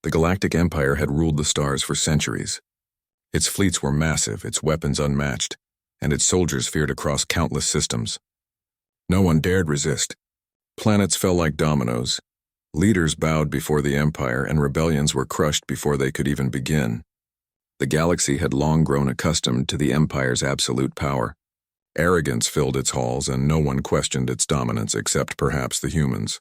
The Galactic Empire had ruled the stars for centuries. Its fleets were massive, its weapons unmatched, and its soldiers feared across countless systems. No one dared resist. Planets fell like dominoes. Leaders bowed before the Empire, and rebellions were crushed before they could even begin. The galaxy had long grown accustomed to the Empire's absolute power. Arrogance filled its halls, and no one questioned its dominance except perhaps the humans.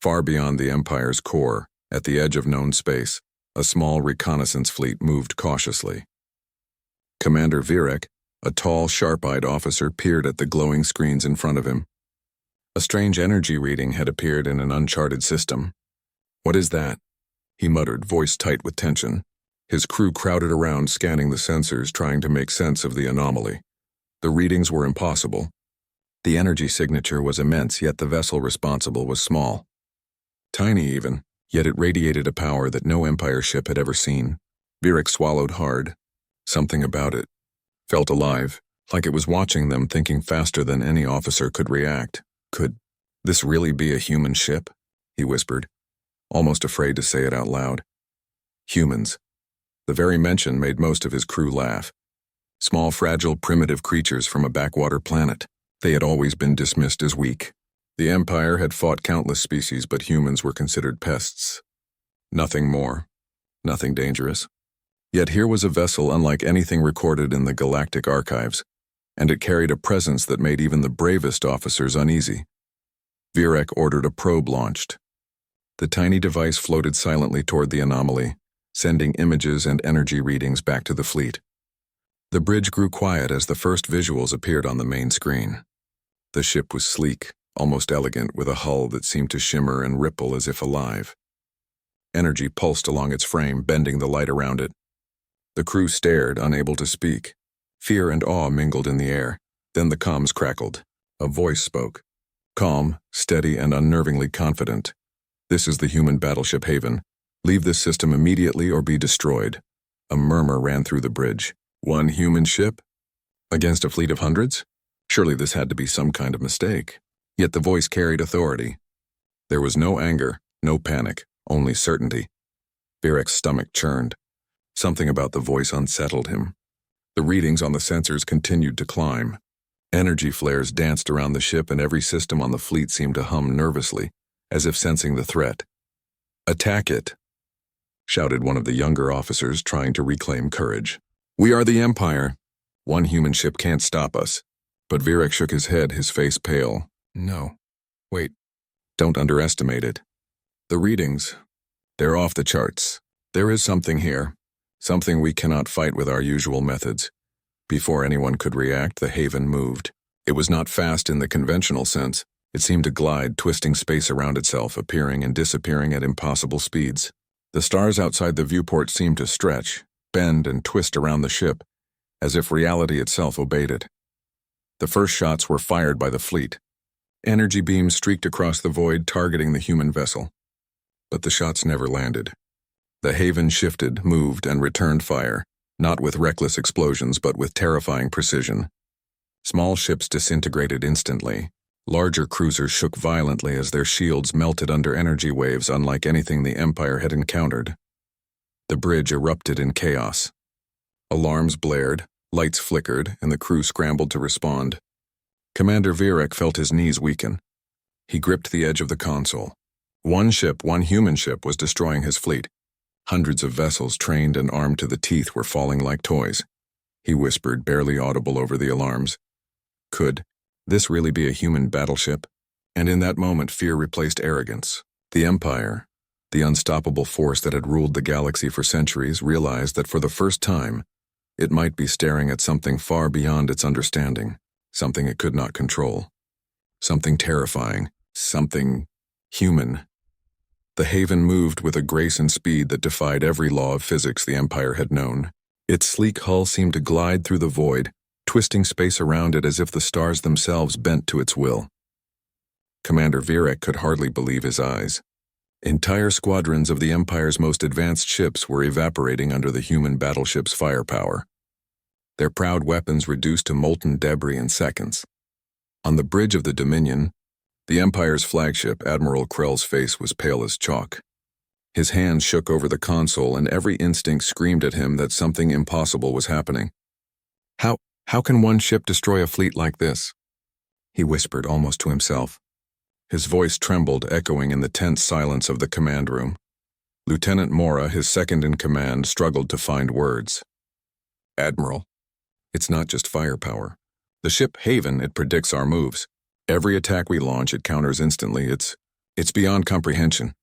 Far beyond the Empire's core, at the edge of known space, a small reconnaissance fleet moved cautiously. Commander Virek, a tall, sharp-eyed officer, peered at the glowing screens in front of him. A strange energy reading had appeared in an uncharted system. "What is that?" he muttered, voice tight with tension. His crew crowded around, scanning the sensors, trying to make sense of the anomaly. The readings were impossible. The energy signature was immense, yet the vessel responsible was small. Tiny even, yet it radiated a power that no Empire ship had ever seen. Virek swallowed hard. Something about it felt alive, like it was watching them, thinking faster than any officer could react. Could this really be a human ship? He whispered, almost afraid to say it out loud. Humans. The very mention made most of his crew laugh. Small, fragile, primitive creatures from a backwater planet. They had always been dismissed as weak. The Empire had fought countless species, but humans were considered pests. Nothing more. Nothing dangerous. Yet here was a vessel unlike anything recorded in the galactic archives, and it carried a presence that made even the bravest officers uneasy. Virek ordered a probe launched. The tiny device floated silently toward the anomaly, sending images and energy readings back to the fleet. The bridge grew quiet as the first visuals appeared on the main screen. The ship was sleek, almost elegant, with a hull that seemed to shimmer and ripple as if alive. Energy pulsed along its frame, bending the light around it. The crew stared, unable to speak. Fear and awe mingled in the air. Then the comms crackled. A voice spoke. Calm, steady, and unnervingly confident. "This is the human battleship Haven. Leave this system immediately or be destroyed." A murmur ran through the bridge. One human ship? Against a fleet of hundreds? Surely this had to be some kind of mistake. Yet the voice carried authority. There was no anger, no panic, only certainty. Virek's stomach churned. Something about the voice unsettled him. The readings on the sensors continued to climb. Energy flares danced around the ship, and every system on the fleet seemed to hum nervously, as if sensing the threat. "Attack it!" shouted one of the younger officers, trying to reclaim courage. "We are the Empire. One human ship can't stop us." But Virek shook his head, his face pale. "No. Wait. Don't underestimate it. The readings, they're off the charts. There is something here. Something we cannot fight with our usual methods." Before anyone could react, the Haven moved. It was not fast in the conventional sense. It seemed to glide, twisting space around itself, appearing and disappearing at impossible speeds. The stars outside the viewport seemed to stretch, bend, and twist around the ship, as if reality itself obeyed it. The first shots were fired by the fleet. Energy beams streaked across the void, targeting the human vessel. But the shots never landed. The Haven shifted, moved, and returned fire, not with reckless explosions, but with terrifying precision. Small ships disintegrated instantly. Larger cruisers shook violently as their shields melted under energy waves unlike anything the Empire had encountered. The bridge erupted in chaos. Alarms blared, lights flickered, and the crew scrambled to respond. Commander Virek felt his knees weaken. He gripped the edge of the console. One ship, one human ship, was destroying his fleet. Hundreds of vessels, trained and armed to the teeth, were falling like toys. He whispered, barely audible over the alarms. Could this really be a human battleship? And in that moment, fear replaced arrogance. The Empire, the unstoppable force that had ruled the galaxy for centuries, realized that for the first time, it might be staring at something far beyond its understanding, something it could not control. Something terrifying, something human. The Haven moved with a grace and speed that defied every law of physics the Empire had known. Its sleek hull seemed to glide through the void, twisting space around it as if the stars themselves bent to its will. Commander Virek could hardly believe his eyes. Entire squadrons of the Empire's most advanced ships were evaporating under the human battleship's firepower. Their proud weapons reduced to molten debris in seconds. On the bridge of the Dominion, the Empire's flagship, Admiral Krell's face was pale as chalk. His hands shook over the console and every instinct screamed at him that something impossible was happening. How can one ship destroy a fleet like this? He whispered almost to himself. His voice trembled, echoing in the tense silence of the command room. Lieutenant Mora, his second-in-command, struggled to find words. Admiral, it's not just firepower. The ship Haven, it predicts our moves. Every attack we launch, it counters instantly. It's beyond comprehension.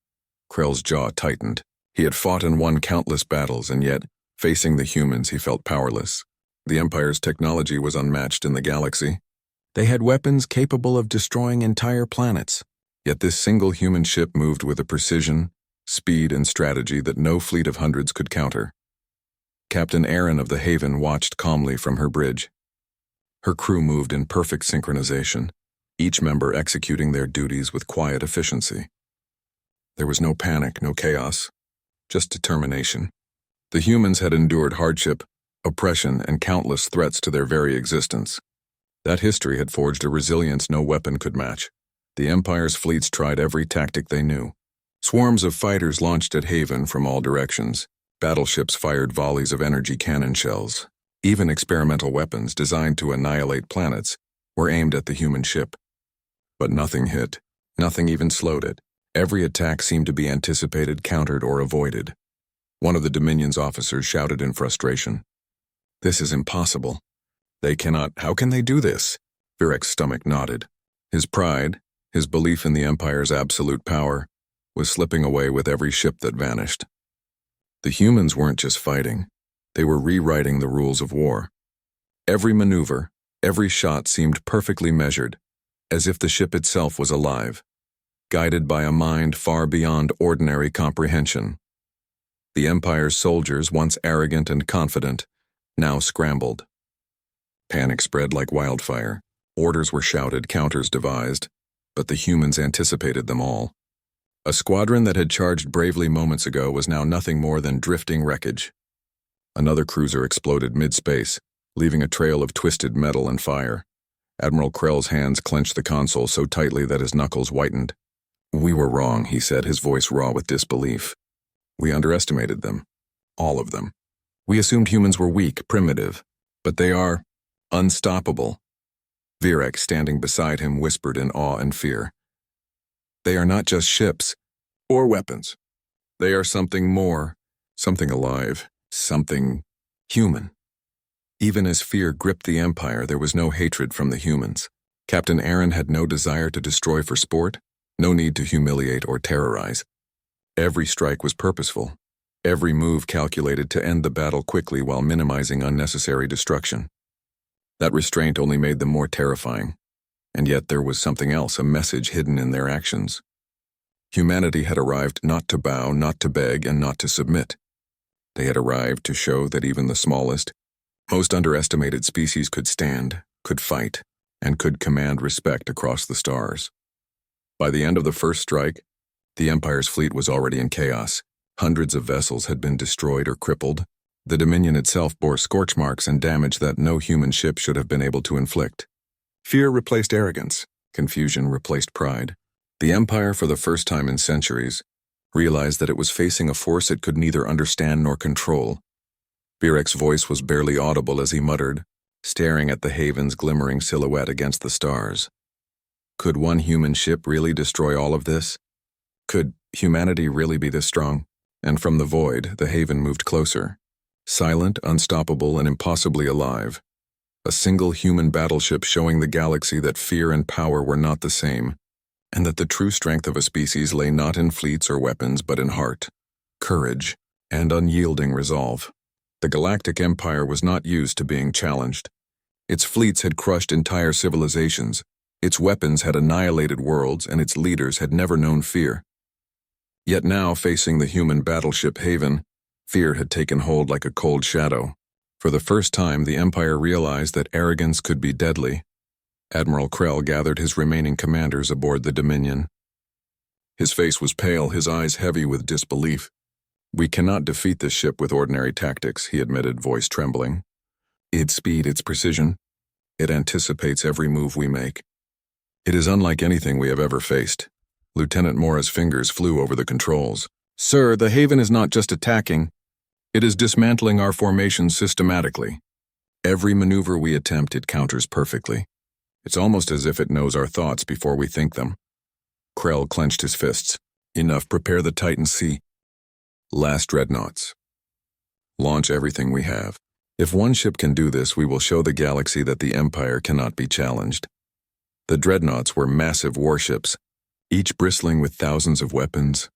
Krell's jaw tightened. He had fought and won countless battles, and yet, facing the humans, he felt powerless. The Empire's technology was unmatched in the galaxy. They had weapons capable of destroying entire planets. Yet this single human ship moved with a precision, speed, and strategy that no fleet of hundreds could counter. Captain Aaron of the Haven watched calmly from her bridge. Her crew moved in perfect synchronization, each member executing their duties with quiet efficiency. There was no panic, no chaos, just determination. The humans had endured hardship, oppression, and countless threats to their very existence. That history had forged a resilience no weapon could match. The Empire's fleets tried every tactic they knew. Swarms of fighters launched at Haven from all directions. Battleships fired volleys of energy cannon shells. Even experimental weapons designed to annihilate planets were aimed at the human ship. But nothing hit. Nothing even slowed it. Every attack seemed to be anticipated, countered, or avoided. One of the Dominion's officers shouted in frustration. This is impossible. They cannot. How can they do this? Virek's stomach nodded. His pride, his belief in the Empire's absolute power, was slipping away with every ship that vanished. The humans weren't just fighting. They were rewriting the rules of war. Every maneuver, every shot seemed perfectly measured, as if the ship itself was alive, guided by a mind far beyond ordinary comprehension. The Empire's soldiers, once arrogant and confident, now scrambled. Panic spread like wildfire. Orders were shouted, counters devised, but the humans anticipated them all. A squadron that had charged bravely moments ago was now nothing more than drifting wreckage. Another cruiser exploded mid-space, leaving a trail of twisted metal and fire. Admiral Krell's hands clenched the console so tightly that his knuckles whitened. We were wrong, he said, his voice raw with disbelief. We underestimated them. All of them. We assumed humans were weak, primitive, but they are unstoppable. Virek, standing beside him, whispered in awe and fear. They are not just ships or weapons. They are something more, something alive, something human. Even as fear gripped the Empire, there was no hatred from the humans. Captain Aaron had no desire to destroy for sport, no need to humiliate or terrorize. Every strike was purposeful, every move calculated to end the battle quickly while minimizing unnecessary destruction. That restraint only made them more terrifying, and yet there was something else, a message hidden in their actions. Humanity had arrived not to bow, not to beg, and not to submit. They had arrived to show that even the smallest, most underestimated species could stand, could fight, and could command respect across the stars. By the end of the first strike, the Empire's fleet was already in chaos. Hundreds of vessels had been destroyed or crippled. The Dominion itself bore scorch marks and damage that no human ship should have been able to inflict. Fear replaced arrogance. Confusion replaced pride. The Empire, for the first time in centuries, realized that it was facing a force it could neither understand nor control. Virek's voice was barely audible as he muttered, staring at the Haven's glimmering silhouette against the stars. Could one human ship really destroy all of this? Could humanity really be this strong? And from the void, the Haven moved closer. Silent, unstoppable, and impossibly alive. A single human battleship showing the galaxy that fear and power were not the same, and that the true strength of a species lay not in fleets or weapons but in heart, courage, and unyielding resolve. The Galactic Empire was not used to being challenged. Its fleets had crushed entire civilizations, its weapons had annihilated worlds, and its leaders had never known fear. Yet now, facing the human battleship Haven, fear had taken hold like a cold shadow. For the first time, the Empire realized that arrogance could be deadly. Admiral Krell gathered his remaining commanders aboard the Dominion. His face was pale, his eyes heavy with disbelief. We cannot defeat this ship with ordinary tactics, he admitted, voice trembling. Its speed, its precision. It anticipates every move we make. It is unlike anything we have ever faced. Lieutenant Mora's fingers flew over the controls. Sir, the Haven is not just attacking, it is dismantling our formation systematically. Every maneuver we attempt, it counters perfectly. It's almost as if it knows our thoughts before we think them. Krell clenched his fists. Enough, prepare the Titan Sea. Last dreadnoughts. Launch everything we have. If one ship can do this, we will show the galaxy that the Empire cannot be challenged. The dreadnoughts were massive warships, each bristling with thousands of weapons,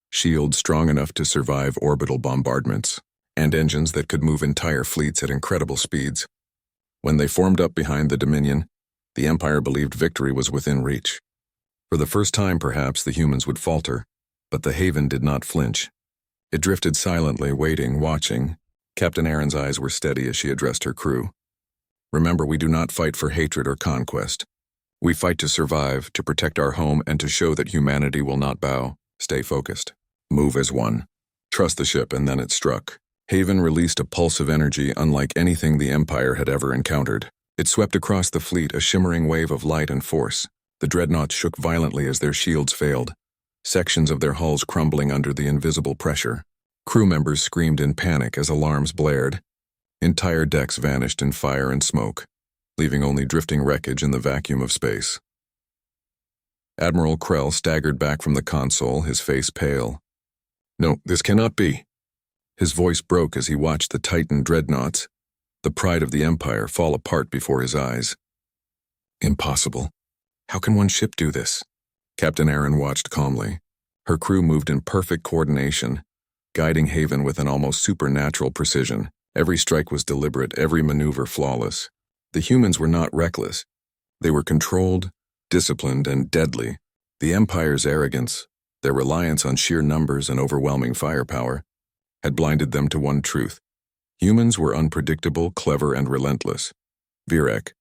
shields strong enough to survive orbital bombardments, and engines that could move entire fleets at incredible speeds. When they formed up behind the Dominion, the Empire believed victory was within reach. For the first time, perhaps, the humans would falter, but the Haven did not flinch. It drifted silently, waiting, watching. Captain Aaron's eyes were steady as she addressed her crew. Remember, we do not fight for hatred or conquest. We fight to survive, to protect our home, and to show that humanity will not bow. Stay focused. Move as one. Trust the ship, and then it struck. Haven released a pulse of energy unlike anything the Empire had ever encountered. It swept across the fleet, a shimmering wave of light and force. The dreadnoughts shook violently as their shields failed, sections of their hulls crumbling under the invisible pressure. Crew members screamed in panic as alarms blared. Entire decks vanished in fire and smoke, leaving only drifting wreckage in the vacuum of space. Admiral Krell staggered back from the console, his face pale. No, this cannot be. His voice broke as he watched the Titan dreadnoughts, the pride of the Empire, fall apart before his eyes. Impossible. How can one ship do this? Captain Aaron watched calmly. Her crew moved in perfect coordination, guiding Haven with an almost supernatural precision. Every strike was deliberate, every maneuver flawless. The humans were not reckless. They were controlled, disciplined, and deadly. The Empire's arrogance, their reliance on sheer numbers and overwhelming firepower, had blinded them to one truth. Humans were unpredictable, clever, and relentless. Virek,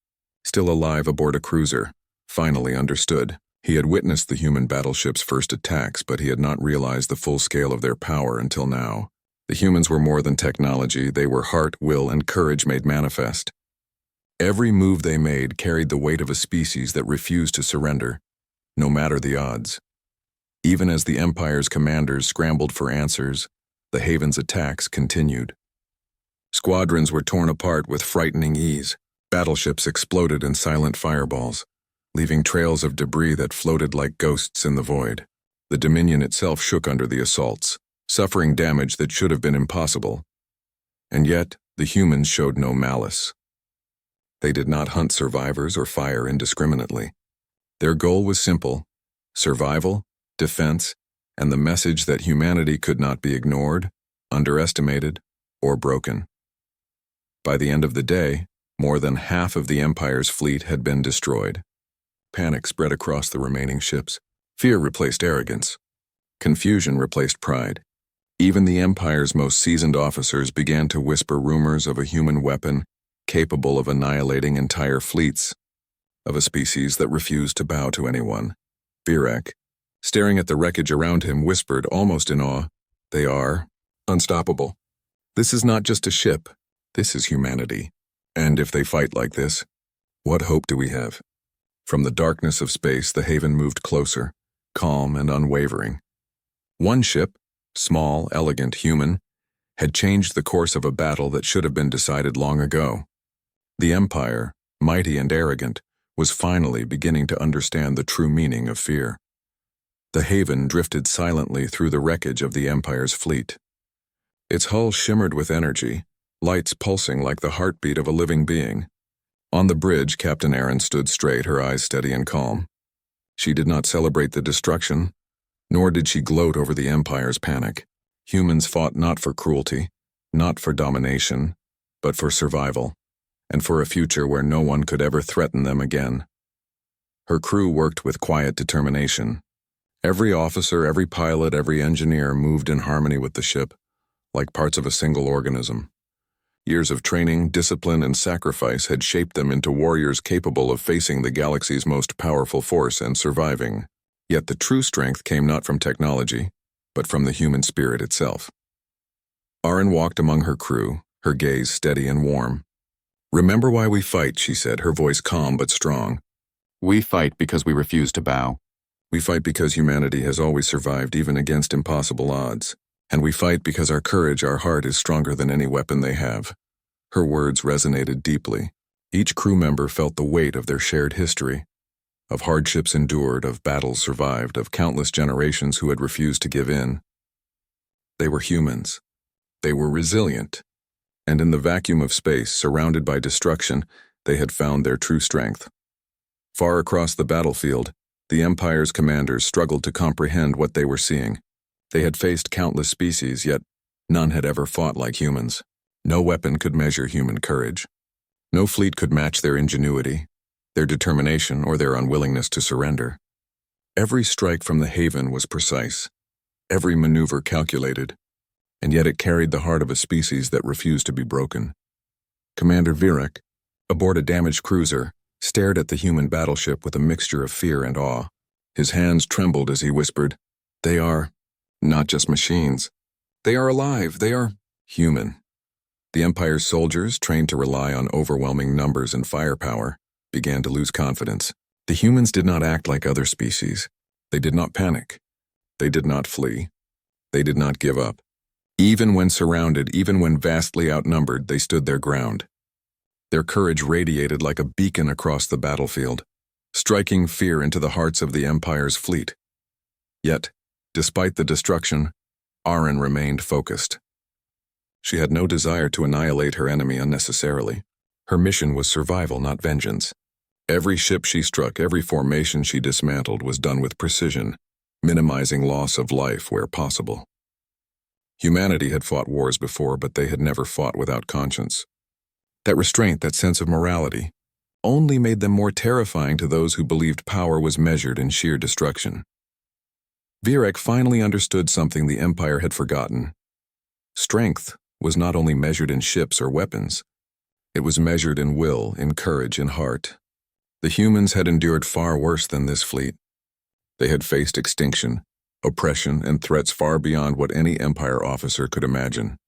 still alive aboard a cruiser, finally understood. He had witnessed the human battleship's first attacks, but he had not realized the full scale of their power until now. The humans were more than technology, they were heart, will, and courage made manifest. Every move they made carried the weight of a species that refused to surrender, no matter the odds. Even as the Empire's commanders scrambled for answers, the Haven's attacks continued. Squadrons were torn apart with frightening ease. Battleships exploded in silent fireballs, leaving trails of debris that floated like ghosts in the void. The Dominion itself shook under the assaults, suffering damage that should have been impossible. And yet, the humans showed no malice. They did not hunt survivors or fire indiscriminately. Their goal was simple: survival, defense, and the message that humanity could not be ignored, underestimated, or broken. By the end of the day, more than half of the Empire's fleet had been destroyed. Panic spread across the remaining ships. Fear replaced arrogance. Confusion replaced pride. Even the Empire's most seasoned officers began to whisper rumors of a human weapon capable of annihilating entire fleets, of a species that refused to bow to anyone. Virek, staring at the wreckage around him, whispered almost in awe, "They are unstoppable. This is not just a ship, this is humanity. And if they fight like this, what hope do we have?" From the darkness of space, the Haven moved closer, calm and unwavering. One ship, small, elegant, human, had changed the course of a battle that should have been decided long ago. The Empire, mighty and arrogant, was finally beginning to understand the true meaning of fear. The Haven drifted silently through the wreckage of the Empire's fleet. Its hull shimmered with energy, lights pulsing like the heartbeat of a living being. On the bridge, Captain Aaron stood straight, her eyes steady and calm. She did not celebrate the destruction, nor did she gloat over the Empire's panic. Humans fought not for cruelty, not for domination, but for survival, and for a future where no one could ever threaten them again. Her crew worked with quiet determination. Every officer, every pilot, every engineer moved in harmony with the ship, like parts of a single organism. Years of training, discipline, and sacrifice had shaped them into warriors capable of facing the galaxy's most powerful force and surviving. Yet the true strength came not from technology, but from the human spirit itself. Aaron walked among her crew, her gaze steady and warm. "Remember why we fight," she said, her voice calm but strong. "We fight because we refuse to bow. We fight because humanity has always survived even against impossible odds. And we fight because our courage, our heart is stronger than any weapon they have. Her words resonated deeply. Each crew member felt the weight of their shared history, of hardships endured, of battles survived, of countless generations who had refused to give in. They were humans. They were resilient. And in the vacuum of space, surrounded by destruction, they had found their true strength. Far across the battlefield, the Empire's commanders struggled to comprehend what they were seeing. They had faced countless species, yet none had ever fought like humans. No weapon could measure human courage. No fleet could match their ingenuity, their determination, or their unwillingness to surrender. Every strike from the Haven was precise, every maneuver calculated, and yet it carried the heart of a species that refused to be broken. Commander Virek, aboard a damaged cruiser, stared at the human battleship with a mixture of fear and awe. His hands trembled as he whispered, "They are not just machines. They are alive. They are human." The Empire's soldiers, trained to rely on overwhelming numbers and firepower, began to lose confidence. The humans did not act like other species. They did not panic. They did not flee. They did not give up. Even when surrounded, even when vastly outnumbered, they stood their ground. Their courage radiated like a beacon across the battlefield, striking fear into the hearts of the Empire's fleet. Yet, despite the destruction, Arin remained focused. She had no desire to annihilate her enemy unnecessarily. Her mission was survival, not vengeance. Every ship she struck, every formation she dismantled was done with precision, minimizing loss of life where possible. Humanity had fought wars before, but they had never fought without conscience. That restraint, that sense of morality, only made them more terrifying to those who believed power was measured in sheer destruction. Virek finally understood something the Empire had forgotten. Strength was not only measured in ships or weapons. It was measured in will, in courage, in heart. The humans had endured far worse than this fleet. They had faced extinction, oppression, and threats far beyond what any Empire officer could imagine.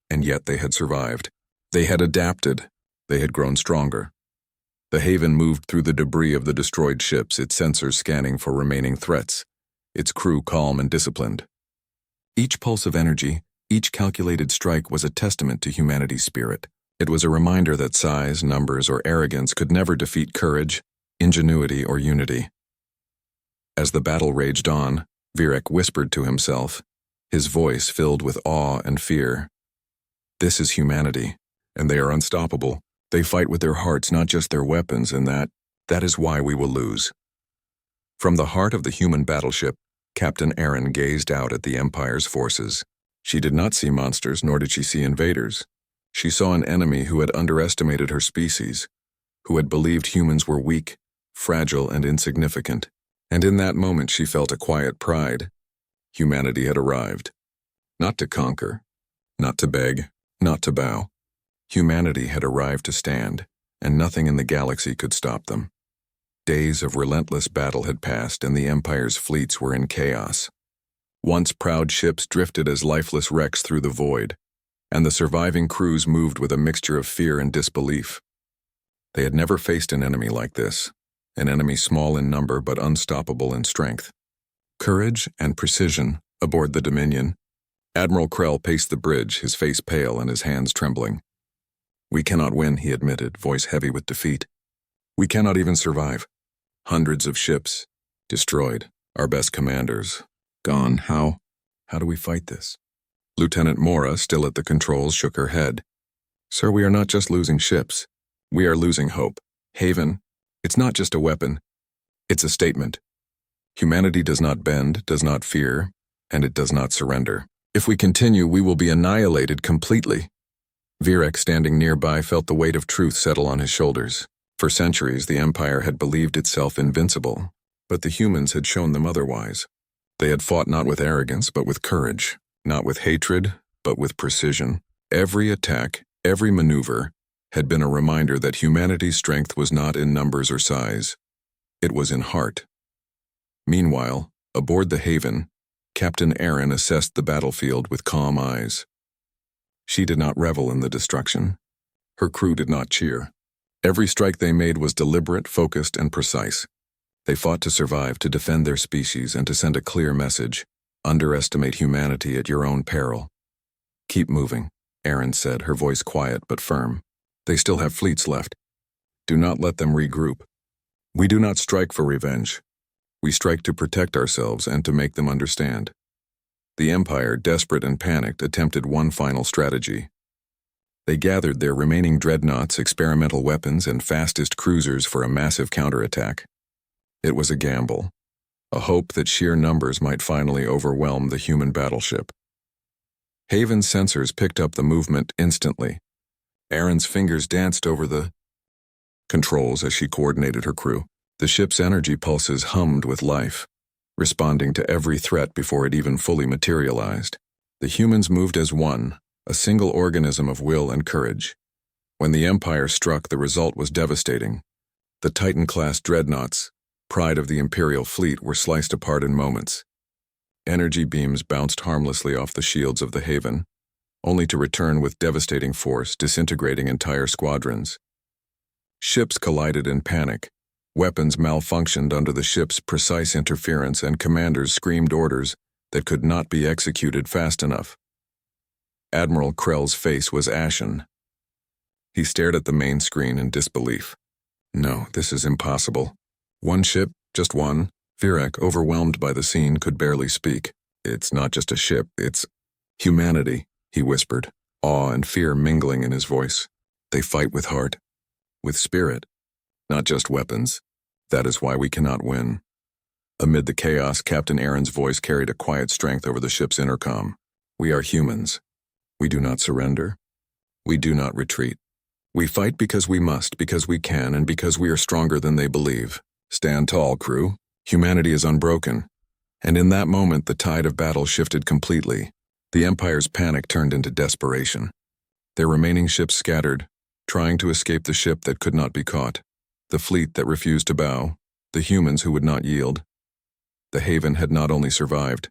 And yet they had survived. They had adapted. They had grown stronger. The Haven moved through the debris of the destroyed ships, its sensors scanning for remaining threats, its crew calm and disciplined. Each pulse of energy, each calculated strike was a testament to humanity's spirit. It was a reminder that size, numbers, or arrogance could never defeat courage, ingenuity, or unity. As the battle raged on, Virek whispered to himself, his voice filled with awe and fear. "This is humanity, and they are unstoppable. They fight with their hearts, not just their weapons, and that is why we will lose." From the heart of the human battleship, Captain Arin gazed out at the Empire's forces. She did not see monsters, nor did she see invaders. She saw an enemy who had underestimated her species, who had believed humans were weak, fragile, and insignificant. And in that moment she felt a quiet pride. Humanity had arrived. Not to conquer, not to beg, not to bow. Humanity had arrived to stand, and nothing in the galaxy could stop them. Days of relentless battle had passed, and the Empire's fleets were in chaos. Once proud ships drifted as lifeless wrecks through the void, and the surviving crews moved with a mixture of fear and disbelief. They had never faced an enemy like this, an enemy small in number but unstoppable in strength. Courage and precision aboard the Dominion. Admiral Krell paced the bridge, his face pale and his hands trembling. "We cannot win," he admitted, voice heavy with defeat. "We cannot even survive. Hundreds of ships destroyed, our best commanders gone. How do we fight this?" Lieutenant Mora, still at the controls, shook her head. "Sir, we are not just losing ships. We are losing hope. Haven, it's not just a weapon. It's a statement. Humanity does not bend, does not fear, and it does not surrender. If we continue, we will be annihilated completely." Virek, standing nearby, felt the weight of truth settle on his shoulders. For centuries, the Empire had believed itself invincible, but the humans had shown them otherwise. They had fought not with arrogance, but with courage, not with hatred, but with precision. Every attack, every maneuver, had been a reminder that humanity's strength was not in numbers or size. It was in heart. Meanwhile, aboard the Haven, Captain Arin assessed the battlefield with calm eyes. She did not revel in the destruction. Her crew did not cheer. Every strike they made was deliberate, focused, and precise. They fought to survive, to defend their species, and to send a clear message: underestimate humanity at your own peril. Keep moving, Erin said, her voice quiet but firm. They still have fleets left. Do not let them regroup. We do not strike for revenge. We strike to protect ourselves and to make them understand. The Empire, desperate and panicked, attempted one final strategy. They gathered their remaining dreadnoughts, experimental weapons, and fastest cruisers for a massive counterattack. It was a gamble, a hope that sheer numbers might finally overwhelm the human battleship. Haven's sensors picked up the movement instantly. Erin's fingers danced over the controls as she coordinated her crew. The ship's energy pulses hummed with life, responding to every threat before it even fully materialized. The humans moved as one, a single organism of will and courage. When the Empire struck, the result was devastating. The Titan-class dreadnoughts, pride of the Imperial fleet, were sliced apart in moments. Energy beams bounced harmlessly off the shields of the Haven, only to return with devastating force, disintegrating entire squadrons. Ships collided in panic. Weapons malfunctioned under the ship's precise interference, and commanders screamed orders that could not be executed fast enough. Admiral Krell's face was ashen. He stared at the main screen in disbelief. No, this is impossible. One ship, just one. Virak, overwhelmed by the scene, could barely speak. It's not just a ship, it's humanity, he whispered, awe and fear mingling in his voice. They fight with heart, with spirit, not just weapons. That is why we cannot win. Amid the chaos, Captain Erin's voice carried a quiet strength over the ship's intercom. We are humans. We do not surrender. We do not retreat. We fight because we must, because we can, and because we are stronger than they believe. Stand tall, crew. Humanity is unbroken. And in that moment, the tide of battle shifted completely. The Empire's panic turned into desperation. Their remaining ships scattered, trying to escape the ship that could not be caught, the fleet that refused to bow, the humans who would not yield. The Haven had not only survived,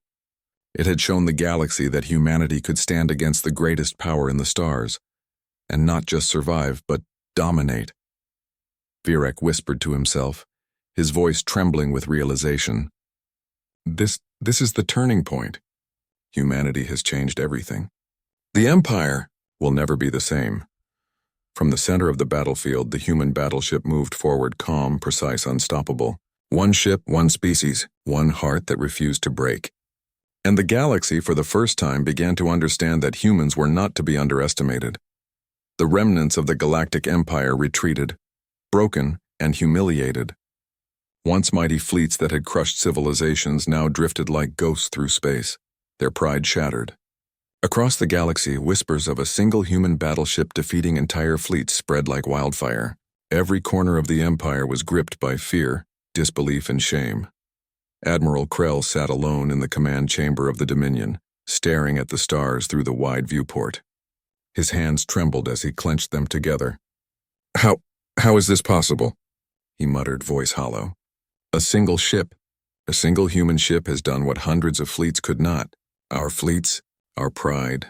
it had shown the galaxy that humanity could stand against the greatest power in the stars, and not just survive, but dominate. Virak whispered to himself, his voice trembling with realization. This is the turning point. Humanity has changed everything. The Empire will never be the same. From the center of the battlefield, the human battleship moved forward, calm, precise, unstoppable. One ship, one species, one heart that refused to break. And the galaxy, for the first time, began to understand that humans were not to be underestimated. The remnants of the Galactic Empire retreated, broken and humiliated. Once mighty fleets that had crushed civilizations now drifted like ghosts through space, their pride shattered. Across the galaxy, whispers of a single human battleship defeating entire fleets spread like wildfire. Every corner of the Empire was gripped by fear, disbelief, and shame. Admiral Krell sat alone in the command chamber of the Dominion, staring at the stars through the wide viewport. His hands trembled as he clenched them together. How is this possible? He muttered, voice hollow. A single ship, a single human ship has done what hundreds of fleets could not. Our fleets, our pride,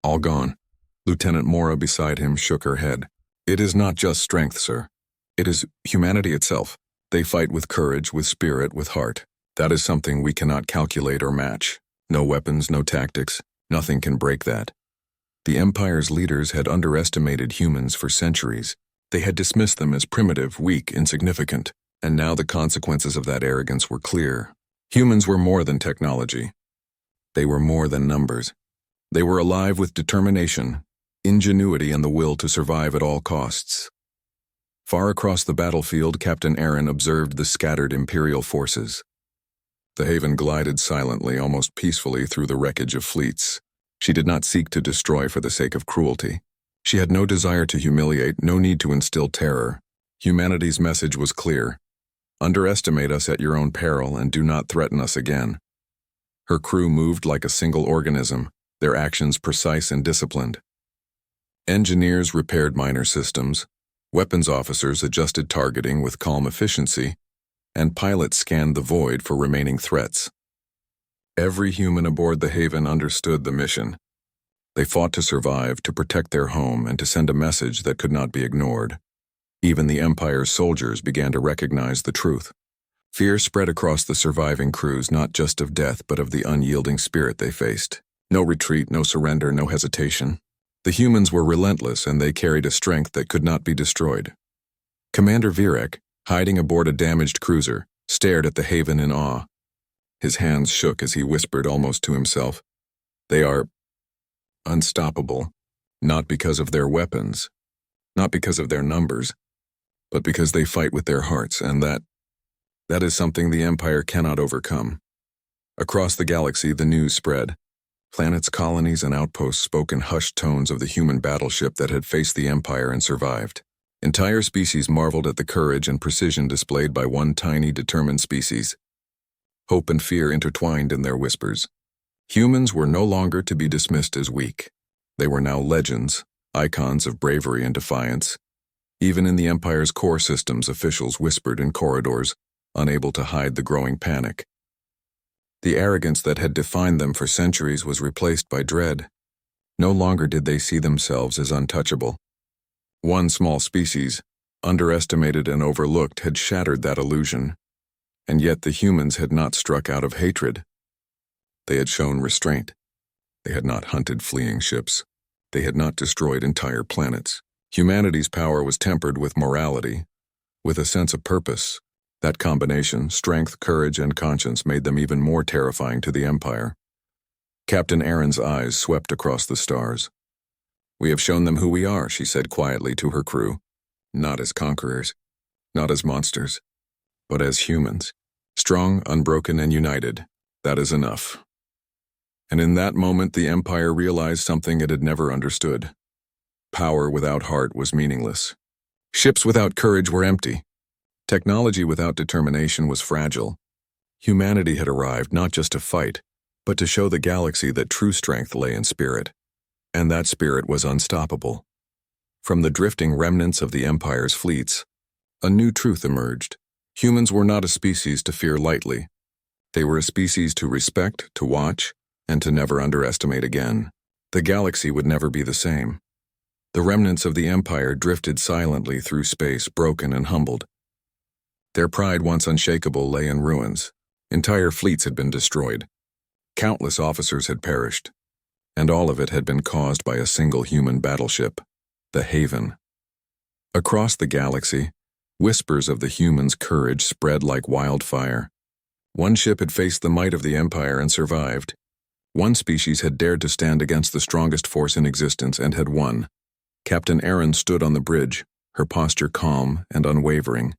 all gone. Lieutenant Mora beside him shook her head. It is not just strength, sir. It is humanity itself. They fight with courage, with spirit, with heart. That is something we cannot calculate or match. No weapons, no tactics. Nothing can break that. The Empire's leaders had underestimated humans for centuries. They had dismissed them as primitive, weak, insignificant. And now the consequences of that arrogance were clear. Humans were more than technology. They were more than numbers. They were alive with determination, ingenuity, and the will to survive at all costs. Far across the battlefield, Captain Erin observed the scattered Imperial forces. The Haven glided silently, almost peacefully, through the wreckage of fleets. She did not seek to destroy for the sake of cruelty. She had no desire to humiliate, no need to instill terror. Humanity's message was clear. Underestimate us at your own peril and do not threaten us again. Her crew moved like a single organism, their actions precise and disciplined. Engineers repaired minor systems, weapons officers adjusted targeting with calm efficiency, and pilots scanned the void for remaining threats. Every human aboard the Haven understood the mission. They fought to survive, to protect their home, and to send a message that could not be ignored. Even the Empire's soldiers began to recognize the truth. Fear spread across the surviving crews, not just of death but of the unyielding spirit they faced. No retreat, no surrender, no hesitation. The humans were relentless, and they carried a strength that could not be destroyed. Commander Virek, hiding aboard a damaged cruiser, stared at the haven in awe. His hands shook as he whispered almost to himself, "They are unstoppable, not because of their weapons, not because of their numbers, but because they fight with their hearts, and that is something the Empire cannot overcome." Across the galaxy, the news spread. Planets, colonies, and outposts spoke in hushed tones of the human battleship that had faced the Empire and survived. Entire species marveled at the courage and precision displayed by one tiny, determined species. Hope and fear intertwined in their whispers. Humans were no longer to be dismissed as weak. They were now legends, icons of bravery and defiance. Even in the Empire's core systems, officials whispered in corridors, unable to hide the growing panic. The arrogance that had defined them for centuries was replaced by dread. No longer did they see themselves as untouchable. One small species, underestimated and overlooked, had shattered that illusion. And yet the humans had not struck out of hatred. They had shown restraint. They had not hunted fleeing ships. They had not destroyed entire planets. Humanity's power was tempered with morality, with a sense of purpose. That combination, strength, courage, and conscience, made them even more terrifying to the Empire. Captain Aaron's eyes swept across the stars. "We have shown them who we are," she said quietly to her crew. "Not as conquerors, not as monsters, but as humans. Strong, unbroken, and united. That is enough." And in that moment, the Empire realized something it had never understood. Power without heart was meaningless. Ships without courage were empty. Technology without determination was fragile. Humanity had arrived not just to fight, but to show the galaxy that true strength lay in spirit. And that spirit was unstoppable. From the drifting remnants of the Empire's fleets, a new truth emerged. Humans were not a species to fear lightly. They were a species to respect, to watch, and to never underestimate again. The galaxy would never be the same. The remnants of the Empire drifted silently through space, broken and humbled. Their pride, once unshakable, lay in ruins. Entire fleets had been destroyed. Countless officers had perished. And all of it had been caused by a single human battleship, the Haven. Across the galaxy, whispers of the humans' courage spread like wildfire. One ship had faced the might of the Empire and survived. One species had dared to stand against the strongest force in existence and had won. Captain Aaron stood on the bridge, her posture calm and unwavering.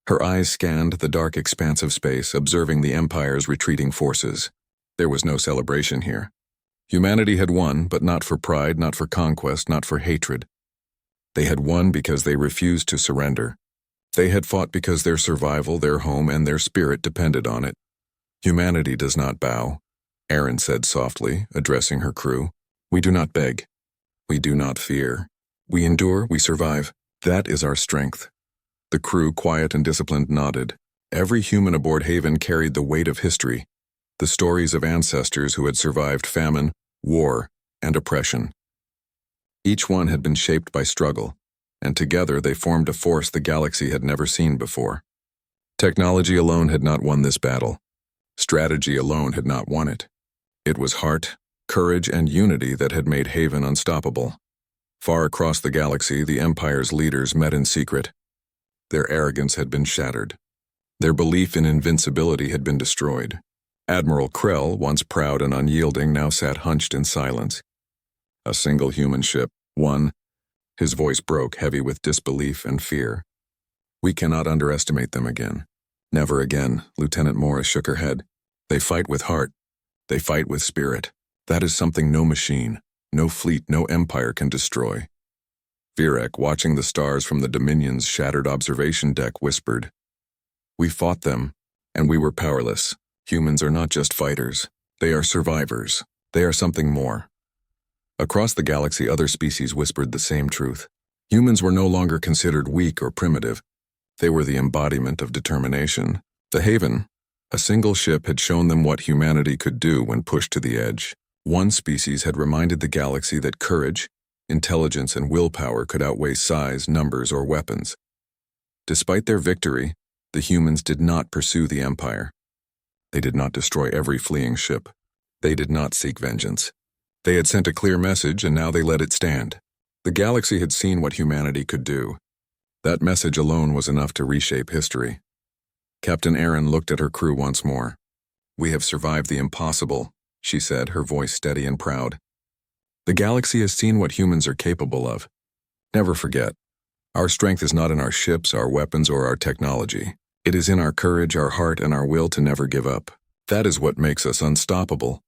Her eyes scanned the dark expanse of space, observing the Empire's retreating forces. There was no celebration here. Humanity had won, but not for pride, not for conquest, not for hatred. They had won because they refused to surrender. They had fought because their survival, their home, and their spirit depended on it. "Humanity does not bow," Aaron said softly, addressing her crew. "We do not beg. We do not fear. We endure, we survive. That is our strength." The crew, quiet and disciplined, nodded. Every human aboard Haven carried the weight of history, the stories of ancestors who had survived famine, war, and oppression. Each one had been shaped by struggle, and together they formed a force the galaxy had never seen before. Technology alone had not won this battle. Strategy alone had not won it. It was heart, courage, and unity that had made Haven unstoppable. Far across the galaxy, the Empire's leaders met in secret. Their arrogance had been shattered. Their belief in invincibility had been destroyed. Admiral Krell, once proud and unyielding, now sat hunched in silence. A single human ship, one. His voice broke, heavy with disbelief and fear. "We cannot underestimate them again." "Never again," Lieutenant Morris shook her head. "They fight with heart. They fight with spirit. That is something no machine, no fleet, no empire can destroy." Virek, watching the stars from the Dominion's shattered observation deck, whispered, "We fought them, and we were powerless. Humans are not just fighters. They are survivors. They are something more." Across the galaxy, other species whispered the same truth. Humans were no longer considered weak or primitive. They were the embodiment of determination. The Haven, a single ship, had shown them what humanity could do when pushed to the edge. One species had reminded the galaxy that courage, intelligence, and willpower could outweigh size, numbers, or weapons. Despite their victory, The humans did not pursue the Empire. They did not destroy every fleeing ship. They did not seek vengeance. They had sent a clear message, and now they let it stand. The galaxy had seen what humanity could do. That message alone was enough to reshape history. Captain Aaron looked at her crew once more. "We have survived the impossible," she said, her voice steady and proud. "The galaxy has seen what humans are capable of. Never forget, our strength is not in our ships, our weapons, or our technology. It is in our courage, our heart, and our will to never give up. That is what makes us unstoppable."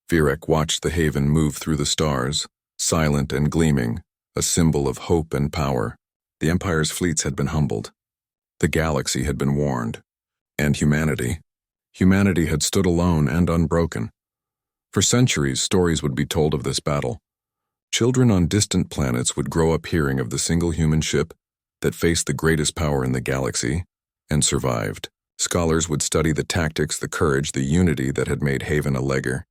Virek watched the haven move through the stars, silent and gleaming, a symbol of hope and power. The Empire's fleets had been humbled. The galaxy had been warned. And humanity had stood alone and unbroken. For centuries, stories would be told of this battle. Children on distant planets would grow up hearing of the single human ship that faced the greatest power in the galaxy and survived. Scholars would study the tactics, the courage, the unity that had made Haven a legger.